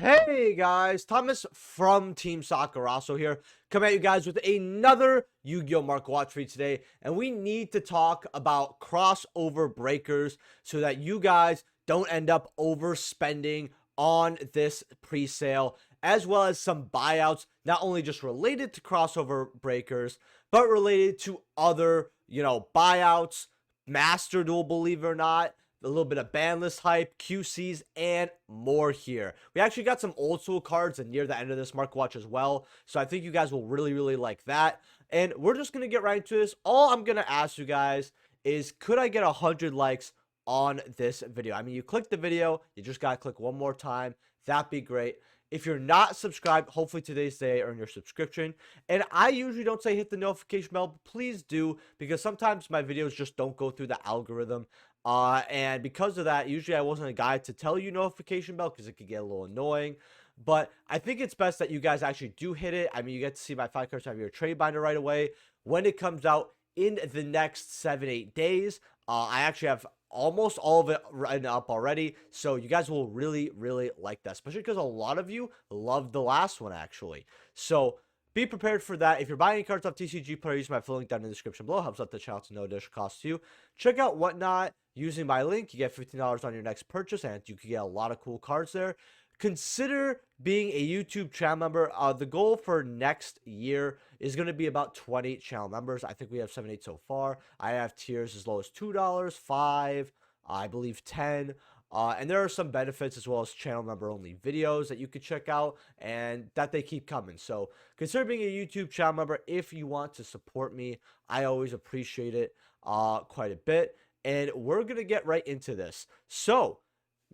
Hey guys, Thomas from Team Sakurasso here, coming at you guys with another Yu-Gi-Oh! Market Watch for you today, and we need to talk about crossover breakers so that you guys don't end up overspending on this pre-sale, as well as some buyouts, not only just related to crossover breakers, but related to other, buyouts, master duel, believe it or not, a little bit of ban list hype, QCs, and more here. We actually got some old school cards near the end of this Market Watch as well, so I think you guys will really like that. And we're just going to get right into this. All I'm going to ask you guys is, could I get 100 likes on this video? I mean, you clicked the video, you just got to click one more time. That'd be great. If you're not subscribed, hopefully today's day earn your subscription. And I usually don't say hit the notification bell, but please do, because sometimes my videos just don't go through the algorithm. And because of that, usually I wasn't a guy to tell you notification bell because it could get a little annoying. But I think it's best that you guys actually do hit it. I mean, you get to see my 5 cards have your trade binder right away when it comes out in the next 7-8 days. I actually have almost all of it written up already, so you guys will really like that, especially because a lot of you loved the last one actually. So be prepared for that. If you're buying any cards off TCG Player, use my full link down in the description below. Helps out the channel to no additional cost to you. Check out Whatnot using my link. You get $15 on your next purchase, and you can get a lot of cool cards there. Consider being a YouTube channel member. The goal for next year is going to be about 20 channel members. I think we have 7-8 so far. I have tiers as low as $2, $5, I believe 10. And there are some benefits as well as channel member only videos that you could check out and that they keep coming. So consider being a YouTube channel member if you want to support me. I always appreciate it quite a bit. And we're going to get right into this. So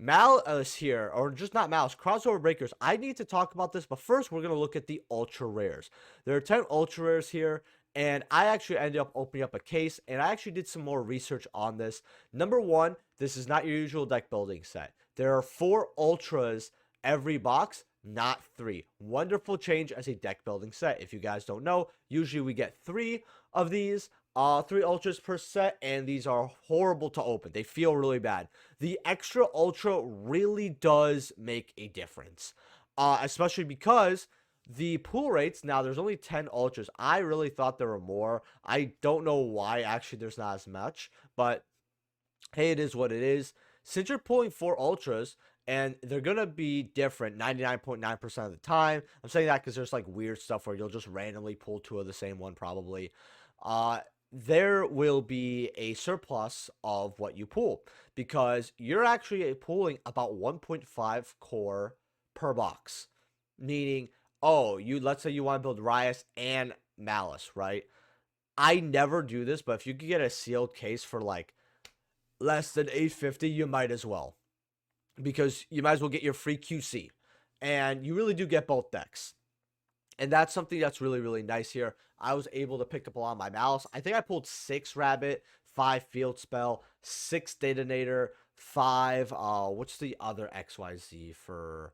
Maliss here, or just not Maliss, crossover breakers. I need to talk about this, but first we're going to look at the ultra rares. There are 10 ultra rares here, and I actually ended up opening up a case, and I actually did some more research on this. Number one, this is not your usual deck building set. There are 4 ultras every box, not 3. Wonderful change as a deck building set. If you guys don't know, usually we get 3 of these. 3 ultras per set, and these are horrible to open. They feel really bad. The extra ultra really does make a difference, especially because the pool rates, now there's only 10 ultras. I really thought there were more. I don't know why actually there's not as much, but hey, it is what it is. Since you're pulling 4 ultras, and they're going to be different 99.9% of the time. I'm saying that because there's like weird stuff where you'll just randomly pull 2 of the same one probably. There will be a surplus of what you pull because you're actually pulling about 1.5 core per box, meaning, let's say you want to build Rias and Maliss, right? I never do this, but if you could get a sealed case for like less than $850, you might as well, because you might as well get your free QC, and you really do get both decks. And that's something that's really nice here. I was able to pick up a lot of my Maliss. I think I pulled 6 Rabbit, 5 Field Spell, 6 Detonator, 5, what's the other XYZ for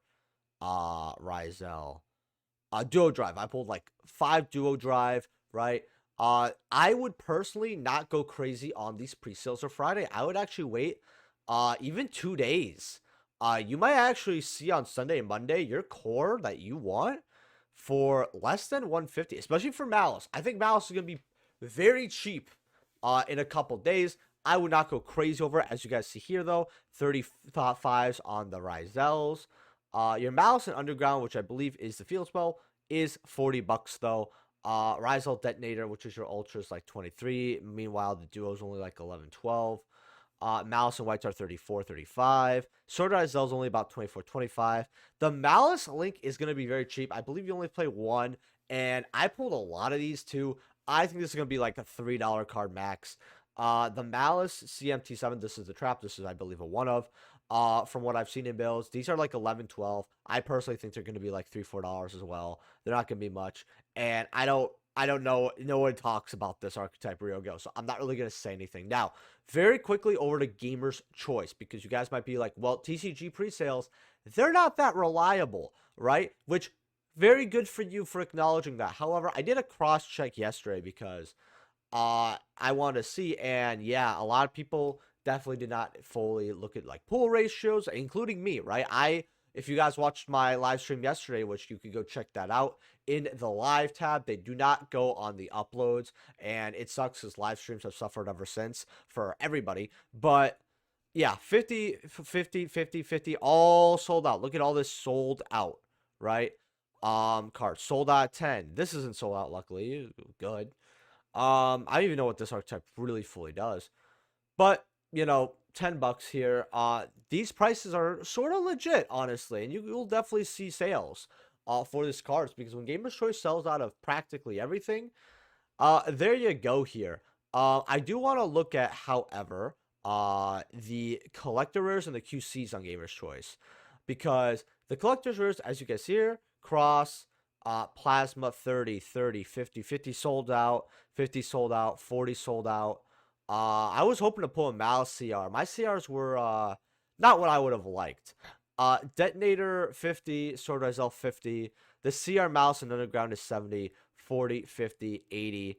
Rizal? Duo Drive. I pulled like 5 Duo Drive, right? I would personally not go crazy on these pre-sales for Friday. I would actually wait even 2 days. You might actually see on Sunday and Monday your core that you want for less than 150, especially for Maliss. I think Maliss is going to be very cheap in a couple days. I would not go crazy over it. As you guys see here, though, 35s on the Rizals. Your Maliss and Underground, which I believe is the field spell, is $40 though. Rizal Detonator, which is your ultra, is like 23. Meanwhile, the duo is only like 11, 12. Maliss and Whites are 34, 35. Sword Rizal is only about 24, 25. The Maliss link is going to be very cheap. I believe you only play 1, and I pulled a lot of these too. I think this is going to be like a $3 card max. The Maliss CMT7, this is the trap. This is, I believe, a one of. From what I've seen in builds, these are like 11, 12. I personally think they're going to be like $3, $4 as well. They're not going to be much, and I don't know. No one talks about this archetype Ryogo, so I'm not really going to say anything. Now, very quickly over to Gamer's Choice, because you guys might be like, well, TCG pre-sales, they're not that reliable, right? Which, very good for you for acknowledging that. However, I did a cross-check yesterday because I wanted to see, and yeah, a lot of people definitely did not fully look at like pool ratios, including me, right? I if you guys watched my live stream yesterday, which you could go check that out in the live tab, they do not go on the uploads, and it sucks because live streams have suffered ever since for everybody. But yeah, 50, 50, 50, 50, all sold out. Look at all this sold out, right? Cards sold out at 10. This isn't sold out, luckily. Good. I don't even know what this archetype really fully does. But, you know, $10 here. These prices are sort of legit, honestly, and you'll definitely see sales for this cards, because when Gamer's Choice sells out of practically everything, there you go here. I do want to look at, however, the collector rares and the QCs on Gamer's Choice, because the collector's rares, as you guys see here, Cross, Plasma, 30, 30, 50, 50 sold out, 50 sold out, 40 sold out. I was hoping to pull a Maliss CR. My CRs were not what I would have liked. Detonator 50, Sword Rizal 50. The CR Maliss and Underground is 70, 40, 50, 80,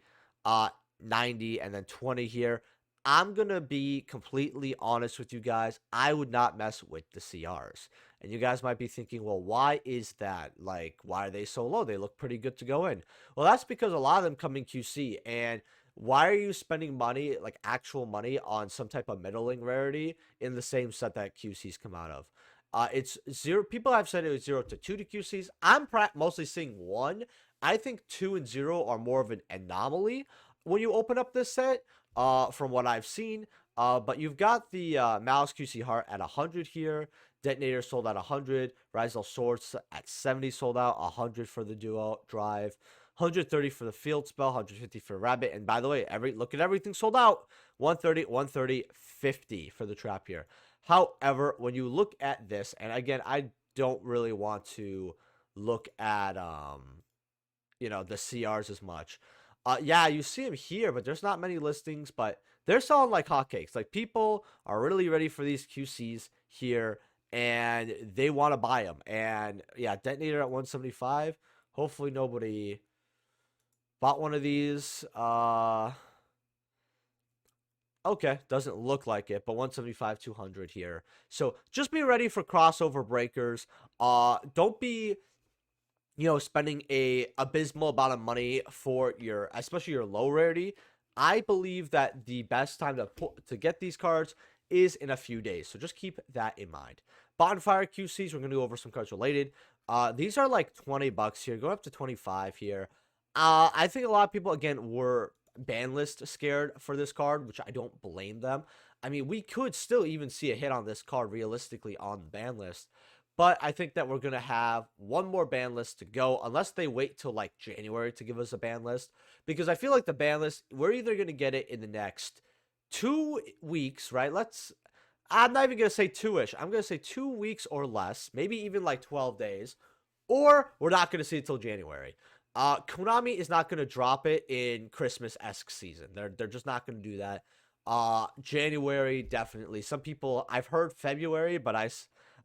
90, and then 20 here. I'm going to be completely honest with you guys. I would not mess with the CRs. And you guys might be thinking, well, why is that? Like, why are they so low? They look pretty good to go in. Well, that's because a lot of them come in QC. And why are you spending money, like actual money, on some type of middling rarity in the same set that QCs come out of? It's zero. People have said it was 0 to 2 to QCs. I'm mostly seeing 1. I think 2 and 0 are more of an anomaly when you open up this set, from what I've seen. But you've got the Maliss QC Heart at 100 here. Detonator sold at 100. Rizal Swords at 70 sold out. 100 for the duo drive. 130 for the field spell. 150 for Rabbit. And by the way, look at everything sold out. 130, 130, 50 for the trap here. However, when you look at this, and again, I don't really want to look at you know, the CRs as much. Yeah, you see them here, but there's not many listings, but they're selling like hotcakes. Like, people are really ready for these QCs here, and they want to buy them. And yeah, Detonator at 175. Hopefully nobody bought one of these. Okay, doesn't look like it, but 175, 200 here. So just be ready for crossover breakers. Don't be, you know, spending a abysmal amount of money for your, especially your low rarity. I believe that the best time to get these cards is in a few days. So just keep that in mind. Bonfire QCs, we're going to go over some cards related. These are like $20 here, going up to 25 here. I think a lot of people, again, were ban list scared for this card, which I don't blame them. I mean, we could still even see a hit on this card realistically on the ban list, but I think that we're going to have one more ban list to go, unless they wait till like January to give us a ban list, because I feel like the ban list, we're either going to get it in the next 2 weeks, right? I'm not even going to say 2-ish. I'm going to say 2 weeks or less, maybe even like 12 days, or we're not going to see it till January. Konami is not going to drop it in Christmas-esque season. They're just not going to do that. January, definitely. Some people, I've heard February, but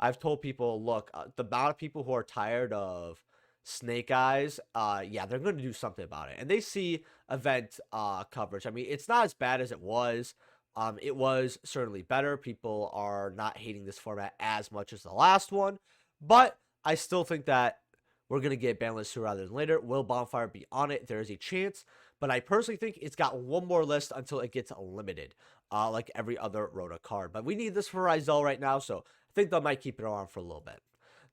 I've told people, look, the amount of people who are tired of Snake Eyes, yeah, they're going to do something about it. And they see event coverage. I mean, it's not as bad as it was. It was certainly better. People are not hating this format as much as the last one. But I still think that we're going to get ban list sooner rather than later. Will Bonfire be on it? There is a chance. But I personally think it's got one more list until it gets limited, like every other Rota card. But we need this for Rizal right now, so I think they might keep it on for a little bit.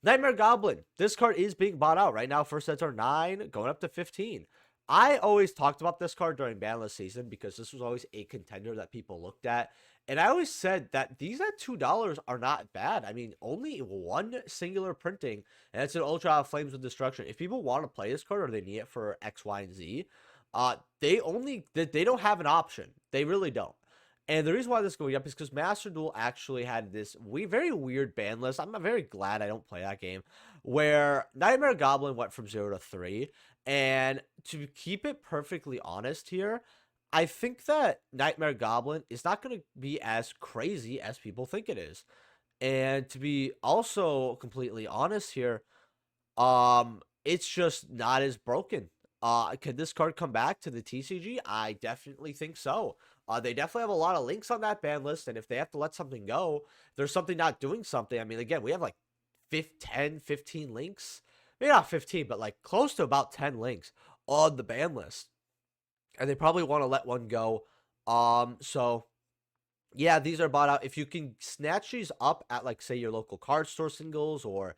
Knightmare Goblin. This card is being bought out right now. First sets are 9, going up to 15. I always talked about this card during banlist season because this was always a contender that people looked at. And I always said that these at $2 are not bad. I mean, only one singular printing, and it's an Ultra Flames of Destruction. If people want to play this card or they need it for X, Y, and Z, they don't have an option. They really don't. And the reason why this is going up is because Master Duel actually had this very weird ban list. I'm very glad I don't play that game, where Knightmare Goblin went from 0 to 3. And to keep it perfectly honest here, I think that Knightmare Goblin is not going to be as crazy as people think it is. And to be also completely honest here, it's just not as broken. Could this card come back to the TCG? I definitely think so. They definitely have a lot of links on that ban list, and if they have to let something go, there's something not doing something. I mean, again, we have like 10, 15 links. Maybe not 15, but like close to about 10 links on the ban list. And they probably want to let one go. So yeah, these are bought out. If you can snatch these up at, like, say, your local card store singles or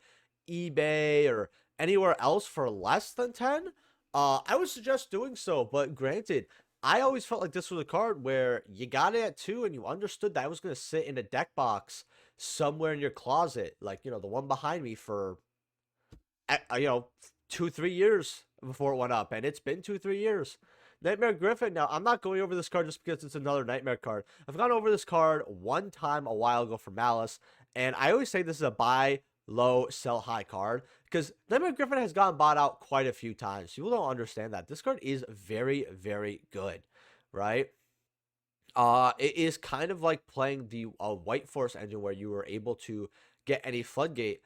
eBay or anywhere else for less than 10, I would suggest doing so. But granted, I always felt like this was a card where you got it at 2 and you understood that it was going to sit in a deck box somewhere in your closet, like, the one behind me for, 2-3 years before it went up. And it's been 2-3 years. Knightmare Griffin. Now, I'm not going over this card just because it's another Knightmare card. I've gone over this card one time a while ago for Malice, and I always say this is a buy low, sell high card because Knightmare Griffin has gotten bought out quite a few times. People don't understand that. This card is very, very good, right? It is kind of like playing the White Force engine where you were able to get any floodgate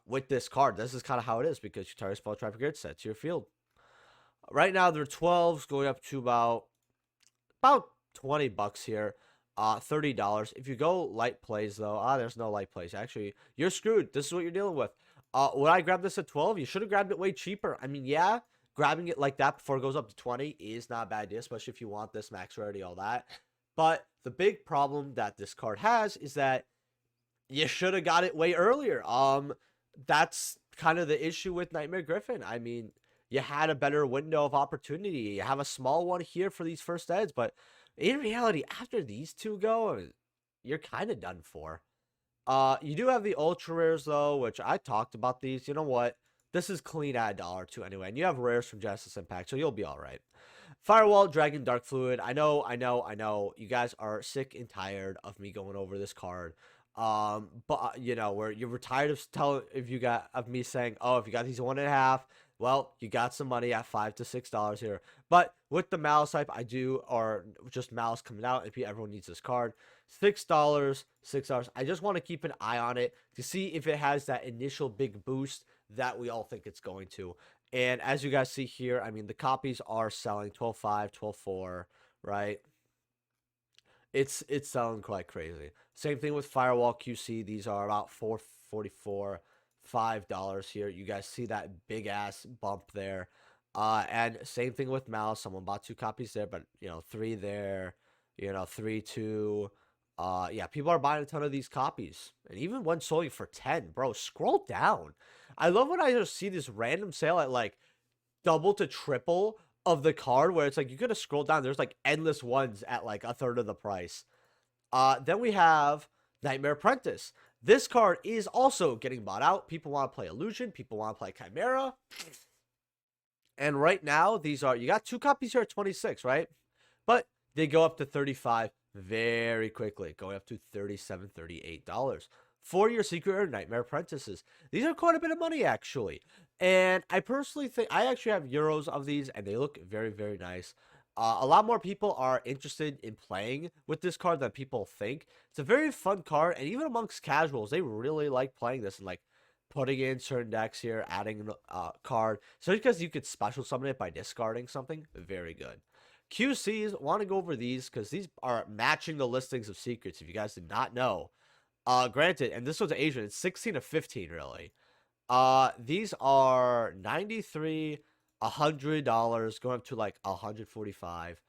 with this card. This is kind of how it is because you target spell trap grid set to your field. Right now, they're 12s going up to about $20 here. $30. If you go light plays, though, there's no light plays. Actually, you're screwed. This is what you're dealing with. Would I grab this at 12? You should have grabbed it way cheaper. I mean, yeah, grabbing it like that before it goes up to 20 is not a bad idea, especially if you want this max rarity, all that. But the big problem that this card has is that you should have got it way earlier. That's kind of the issue with Knightmare Griffin. I mean, you had a better window of opportunity. You have a small one here for these first eds, but in reality, after these two go, you're kind of done for. You do have the ultra rares though, which I talked about these. You know what? This is clean at $1 anyway, and you have rares from Genesis Impact, so you'll be all right. Firewall, Dragon, Dark Fluid. I know. You guys are sick and tired of me going over this card. But where you're tired of me saying, oh, if you got these 1.5. Well, you got some money at $5 to $6 here. But with the Malice hype, or just Malice coming out, and everyone needs this card. $6. I just want to keep an eye on it to see if it has that initial big boost that we all think it's going to. And as you guys see here, I mean, the copies are selling 12.5, 12.4, right? It's selling quite crazy. Same thing with Firewall QC. These are about $4.44. $5 here. You guys see that big ass bump there. And same thing with Malice. Someone bought 2 copies there, but 3 there, 3, 2. Yeah, people are buying a ton of these copies. And even one selling for 10, bro. Scroll down. I love when I just see this random sale at like double to triple of the card where it's like you gotta scroll down. There's like endless ones at like a third of the price. Then we have Knightmare Apprentice. This card is also getting bought out. People want to play Illusion. People want to play Chimera. And right now, you got 2 copies here at 26, right? But they go up to 35 very quickly, going up to $37, $38 for your Secret or Knightmare Apprentices. These are quite a bit of money, actually. And I personally think, I actually have Euros of these, and they look very, very nice. A lot more people are interested in playing with this card than people think. It's a very fun card, and even amongst casuals, they really like playing this and like putting in certain decks here, adding a card. So because you could special summon it by discarding something, very good. QCs, want to go over these because these are matching the listings of secrets, if you guys did not know. Granted, and this was Asian, it's 16 to 15 really. These are 93, $100 going up to like 145.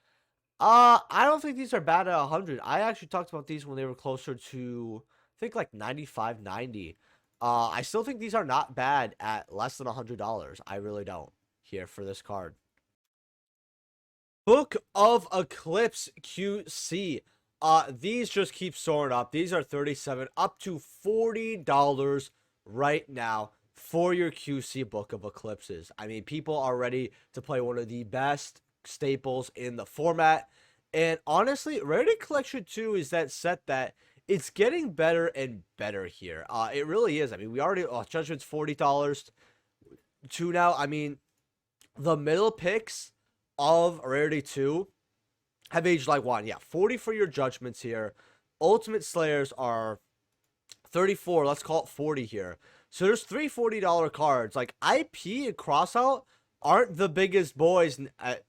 I don't think these are bad at 100. I actually talked about these when they were closer to, I think, like 95, 90. I still think these are not bad at less than $100. I really don't here for this card. Book of Eclipse QC. These just keep soaring up. These are 37 up to $40 right now for your QC Book of Eclipses. I mean, people are ready to play one of the best staples in the format. And honestly, Rarity Collection 2 is that set that it's getting better and better here. It really is. I mean, we already, Judgment's $40 to now. I mean, the middle picks of Rarity 2 have aged like one. Yeah, 40 for your Judgments here. Ultimate Slayers are 34. Let's call it 40 here. So there's 3 $40 cards. Like IP and Crossout aren't the biggest boys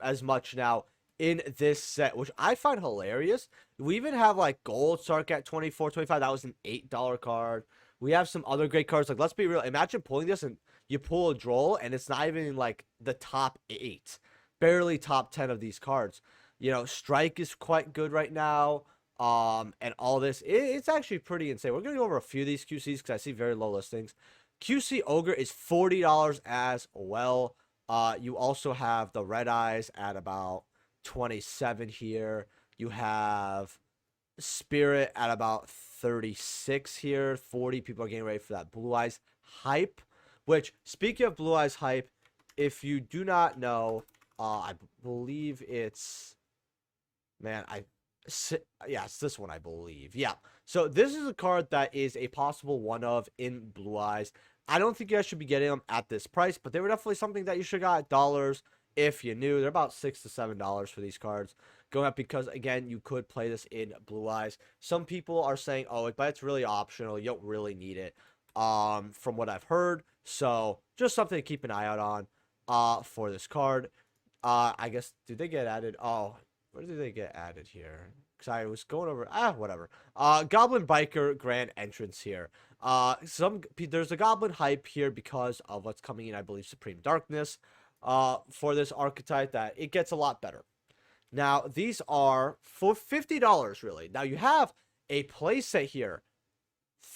as much now in this set, which I find hilarious. We even have like Gold Sark at 24, 25. That was an $8 card. We have some other great cards. Like, let's be real. Imagine pulling this and you pull a Droll and it's not even like the top 8. Barely top 10 of these cards. You know, Strike is quite good right now. And all this. It's actually pretty insane. We're going to go over a few of these QCs because I see very low listings. QC Ogre is $40 as well. You also have the Red Eyes at about 27 here. You have Spirit at about 36 here. 40 people are getting ready for that Blue Eyes hype. Which, speaking of Blue Eyes hype, if you do not know, I believe it's, man, yeah, it's this one, I believe. Yeah. So this is a card that is a possible one of in Blue Eyes. I don't think you guys should be getting them at this price, but they were definitely something that you should have got at dollars if you knew. They're about $6 to $7 for these cards going up because, again, you could play this in Blue Eyes. Some people are saying, oh, but it's really optional. You don't really need it, from what I've heard. So just something to keep an eye out on for this card. I guess, did they get added? Oh, where did they get added here? Because I was going over, whatever. Goblin Biker grand entrance here. There's a Goblin hype here because of what's coming in, I believe, Supreme Darkness. For this archetype, that it gets a lot better. Now, these are for $50, really. Now, you have a playset here,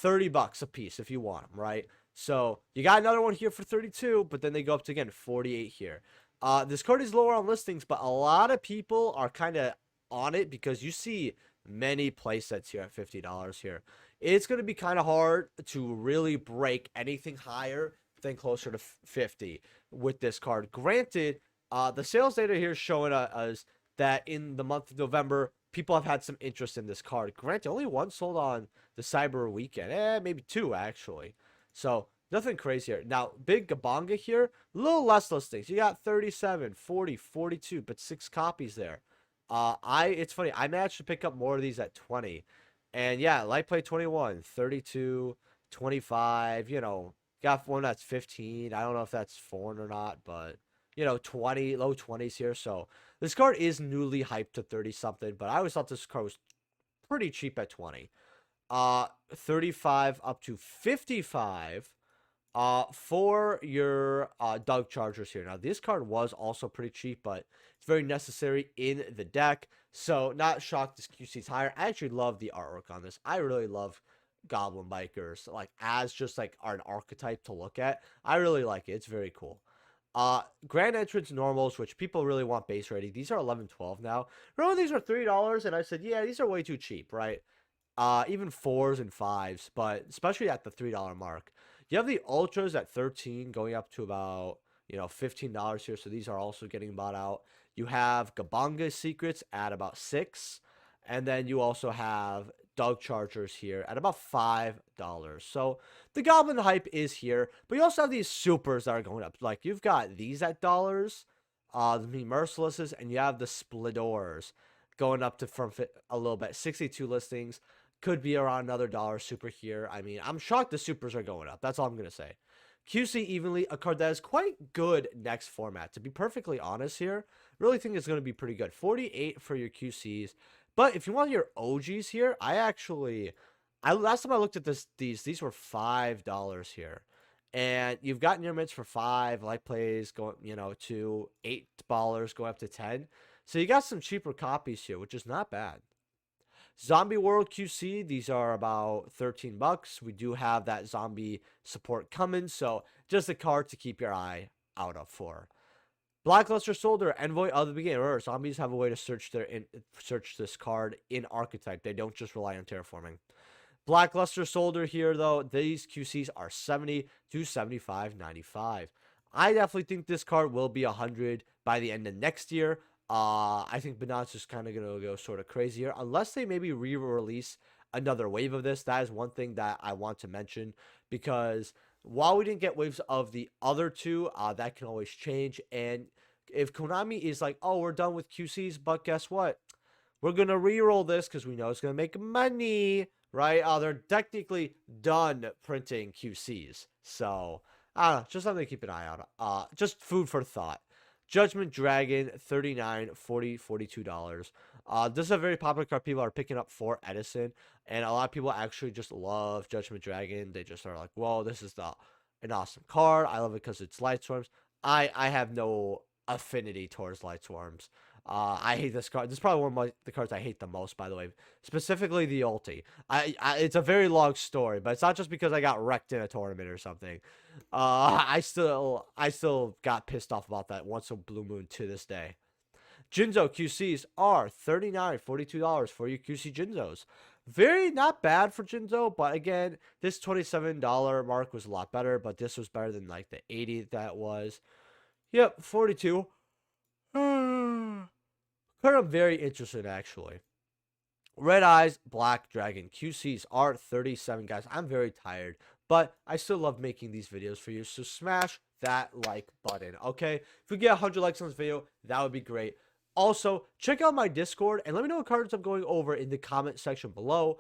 $30 a piece if you want them, right? So, you got another one here for 32, but then they go up to, again, 48 here. This card is lower on listings, but a lot of people are kind of on it because you see many playsets here at $50 here. It's going to be kind of hard to really break anything higher than closer to 50 with this card. Granted, the sales data here is showing us that in the month of November, people have had some interest in this card. Granted, only one sold on the Cyber Weekend. Maybe 2, actually. So, nothing crazy here. Now, Big Gabonga here, a little less listings. You got 37, 40, 42, but 6 copies there. It's funny, I managed to pick up more of these at 20. And yeah, Light Play 21, 32, 25, you know, got one that's 15. I don't know if that's foreign or not, but, you know, 20, low 20s here. So, this card is newly hyped to 30-something, but I always thought this card was pretty cheap at 20. 35 up to 55 for your Dug Chargers here. Now, this card was also pretty cheap, but it's very necessary in the deck. So, not shocked this QC is higher. I actually love the artwork on this. I really love Goblin Bikers, like, as just, like, an archetype to look at. I really like it. It's very cool. Grand Entrance Normals, which people really want base rating. These are $11, $12 now. Remember, these are $3, and I said, yeah, these are way too cheap, right? Even 4s and 5s, but especially at the $3 mark. You have the Ultras at 13 going up to about, you know, $15 here. So these are also getting bought out. You have Gabonga Secrets at about 6. And then you also have Dug Chargers here at about $5. So the Goblin hype is here. But you also have these supers that are going up. Like, you've got these at dollars, the Mercilesses, and you have the Splendors going up to from a little bit. 62 listings. Could be around another $1 super here. I mean, I'm shocked the supers are going up. That's all I'm going to say. QC Evenly, a card that is quite good next format. To be perfectly honest here, really think it's going to be pretty good. 48 for your QCs. But if you want your OGs here, last time I looked at these were $5 here. And you've got near mids for 5, light plays going, you know, to $8 going up to 10. So you got some cheaper copies here, which is not bad. Zombie World QC, these are about $13. We do have that zombie support coming, so just a card to keep your eye out of for. Blackluster Soldier, Envoy of the Beginner. Zombies have a way to search this card in archetype. They don't just rely on terraforming. Blackluster Soldier here, though, these QCs are 70 to 75.95. I definitely think this card will be 100 by the end of next year. I think Banana's just kind of going to go sort of crazier. Unless they maybe re-release another wave of this. That is one thing that I want to mention. Because while we didn't get waves of the other two, that can always change. And if Konami is like, oh, we're done with QCs, but guess what? We're going to re-roll this because we know it's going to make money, right? They're technically done printing QCs. So, I don't know. Just something to keep an eye on. Just food for thought. Judgment Dragon, $39, $40, $42. This is a very popular card people are picking up for Edison, and a lot of people actually just love Judgment Dragon. They just are like, whoa, this is an awesome card. I love it because it's Lightsworms. I have no affinity towards Lightsworms. I hate this card. This is probably one of the cards I hate the most, by the way. Specifically the ulti. It's a very long story, but it's not just because I got wrecked in a tournament or something. I still got pissed off about that once a blue moon to this day. Jinzo QCs are $39, $42 for your QC Jinzos. Very not bad for Jinzo, but again, this $27 mark was a lot better, but this was better than like the 80 that was. Yep, 42. Card I'm very interested in, actually. Red Eyes Black Dragon QCs are 37, guys. I'm very tired, but I still love making these videos for you, so smash that like button, okay? If we get 100 likes on this video, that would be great. Also, check out my Discord and let me know what cards I'm going over in the comment section below.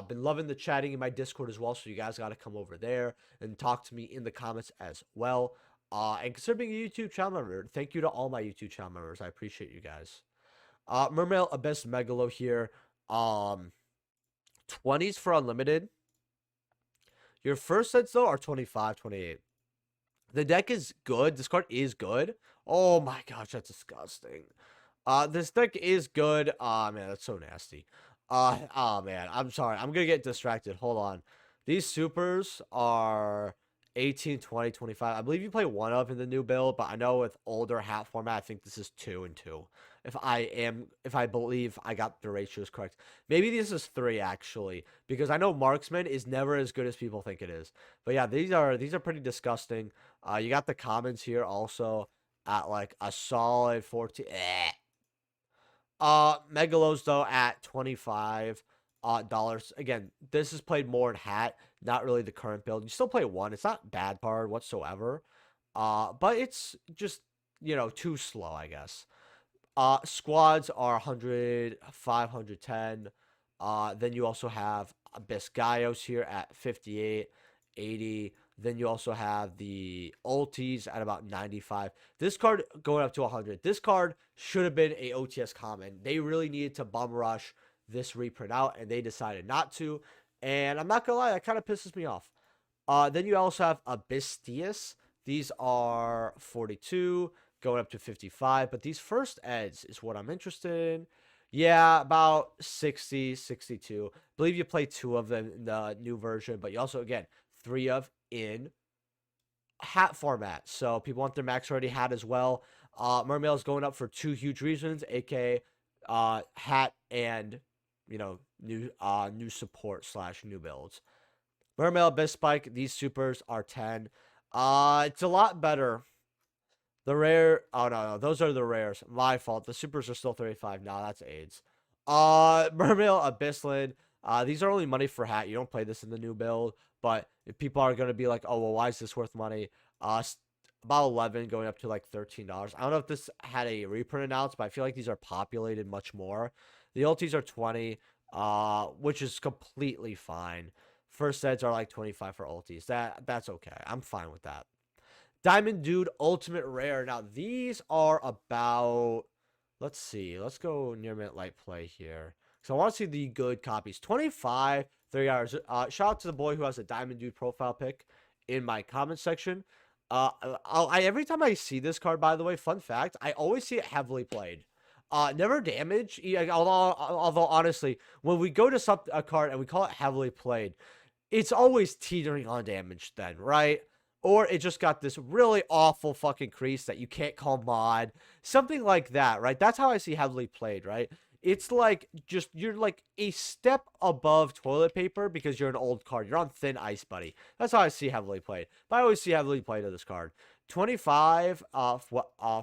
Been loving the chatting in my Discord as well, so you guys got to come over there and talk to me in the comments as well. And consider being a YouTube channel member. Thank you to all my YouTube channel members. I appreciate you guys. Mermail Abyss Megalo here. 20s for unlimited. Your first sets though are 25, 28. The deck is good. This card is good. Oh my gosh, that's disgusting. This deck is good. Man, that's so nasty. Oh man, I'm sorry. I'm gonna get distracted. Hold on. These supers are 18, 20, 25. I believe you play one of in the new build, but I know with older hat format, I think this is 2 and 2. If I believe I got the ratios correct. Maybe this is 3 actually, because I know Marksman is never as good as people think it is. But yeah, these are pretty disgusting. You got the commons here also at like a solid 14. Megalos though at $25 dollars. Again, this is played more in hat, not really the current build. You still play one. It's not bad card whatsoever. But it's just, you know, too slow, I guess. Squads are 100, 510. Then you also have Abyss Gaios here at 58, 80. Then you also have the ultis at about 95. This card going up to 100. This card should have been a OTS common. They really needed to bum rush this reprint out, and they decided not to. And I'm not gonna lie, that kind of pisses me off. Then you also have Abysstius. These are 42, going up to 55. But these first eds is what I'm interested in. Yeah, about 60, 62. I believe you play 2 of them in the new version, but you also, again, 3 of in hat format. So people want their max already hat as well. Mermail is going up for 2 huge reasons, aka hat and, you know, new support / new builds. Mermail Abyss Spike, these supers are 10. It's a lot better. The rare, oh no, those are the rares. My fault. The supers are still 35. Nah, that's AIDS. Mermail Abyssland. These are only money for hat. You don't play this in the new build, but if people are gonna be like, oh well, why is this worth money? About 11 going up to like $13. I don't know if this had a reprint announced, but I feel like these are populated much more. The ultis are 20, which is completely fine. First sets are like 25 for ultis. That's okay. I'm fine with that. Diamond Dude Ultimate Rare. Now these are about, let's see. Let's go near mint light play here. So I want to see the good copies. 25, 30 hours. Shout out to the boy who has a Diamond Dude profile pic in my comment section. Every time I see this card, by the way, fun fact, I always see it heavily played. Never damage. Although honestly, when we go to a card and we call it heavily played, it's always teetering on damage then, right? Or it just got this really awful fucking crease that you can't call mod. Something like that, right? That's how I see heavily played, right? It's like just you're like a step above toilet paper because you're an old card. You're on thin ice, buddy. That's how I see heavily played. But I always see heavily played of this card. 25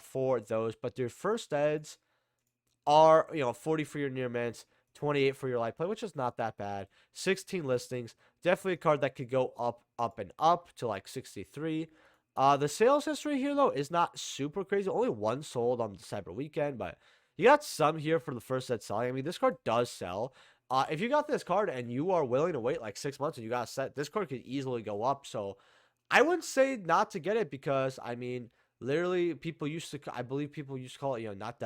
for those, but their first eds are, you know, 40 for your near mints, 28 for your light play, which is not that bad. 16 listings. Definitely a card that could go up and up to like 63. The sales history here though is not super crazy. Only 1 sold on the Cyber Weekend, but you got some here for the first set selling. I mean, this card does sell. If you got this card and you are willing to wait like 6 months and you got a set, this card could easily go up. So I wouldn't say not to get it because, I mean, Literally, people used to, I believe people used to call it, not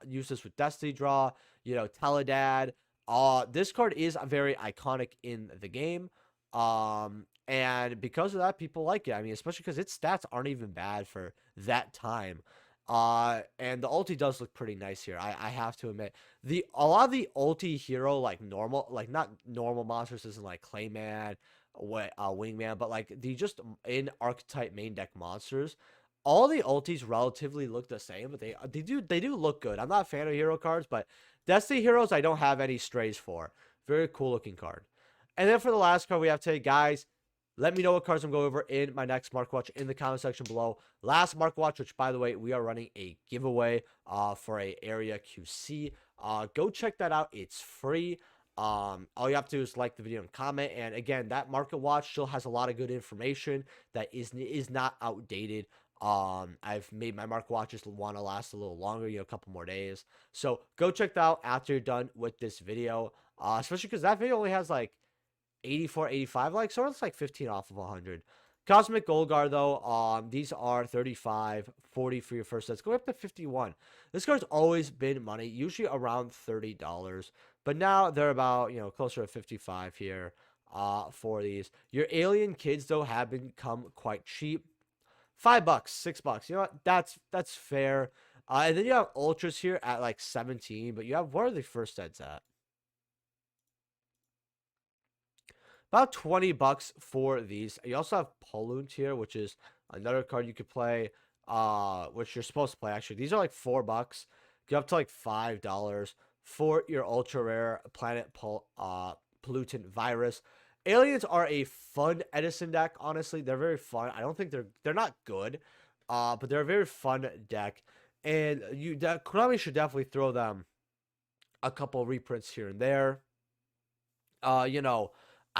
use this with Destiny Draw, Teledad. This card is very iconic in the game. And because of that, people like it. I mean, especially because its stats aren't even bad for that time. And the ulti does look pretty nice here. I have to admit, a lot of the ulti hero, like normal, like not normal monsters, isn't like Clayman, Wingman, but like the just in archetype main deck monsters, all the ultis relatively look the same, but they do look good. I'm not a fan of hero cards, but Destiny heroes I don't have any strays for. Very cool looking card. And then for the last card we have today, guys, let me know what cards I'm going over in my next Mark Watch in the comment section below. Last Mark Watch, which by the way, we are running a giveaway for a area QC. Go check that out. It's free. All you have to do is like the video and comment. And again, that market watch still has a lot of good information that is not outdated. I've made my market watches want to last a little longer, a couple more days. So go check that out after you're done with this video. Especially because that video only has like 84, 85 likes, so it's like 15 off of 100. Cosmic Golgar, though, these are 35, 40 for your first sets, going up to 51. This card's always been money, usually around $30, but now they're about, closer to 55 here for these. Your alien kids, though, have become quite cheap. $5, $6. You know what? That's fair. And then you have ultras here at like 17, but you have, what are the first sets at? About $20 for these. You also have Pollunt here, which is another card you could play, which you're supposed to play, actually. These are like $4. Get up to like $5 for your ultra rare planet pollutant virus. Aliens are a fun Edison deck, honestly. They're very fun. I don't think they're not good, but they're a very fun deck. And Konami should definitely throw them a couple reprints here and there.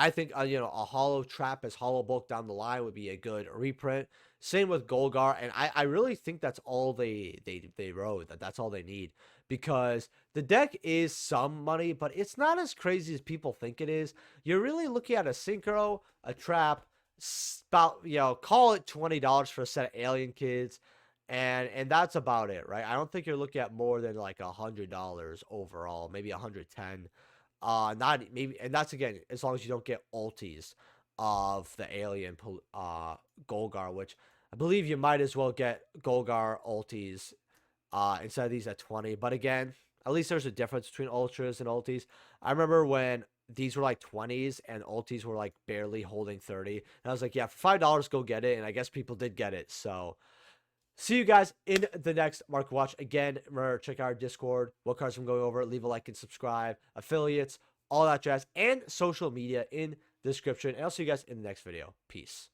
I think, a Hollow Trap as Hollow Bulk down the line would be a good reprint. Same with Golgar, and I really think that's all they wrote. That's all they need, because the deck is some money, but it's not as crazy as people think it is. You're really looking at a Synchro, a Trap, about, call it $20 for a set of Alien Kids, and that's about it, right? I don't think you're looking at more than like $100 overall, maybe 110. Not maybe, and that's again as long as you don't get ultis of the alien Golgar, which I believe you might as well get Golgar ultis instead of these at 20. But again, at least there's a difference between ultras and ultis. I remember when these were like 20s and ultis were like barely holding 30, and I was like, yeah, for $5 go get it, and I guess people did get it. So see you guys in the next Market Watch. Again, remember, check out our Discord, what cards I'm going over, leave a like and subscribe, affiliates, all that jazz, and social media in the description. And I'll see you guys in the next video. Peace.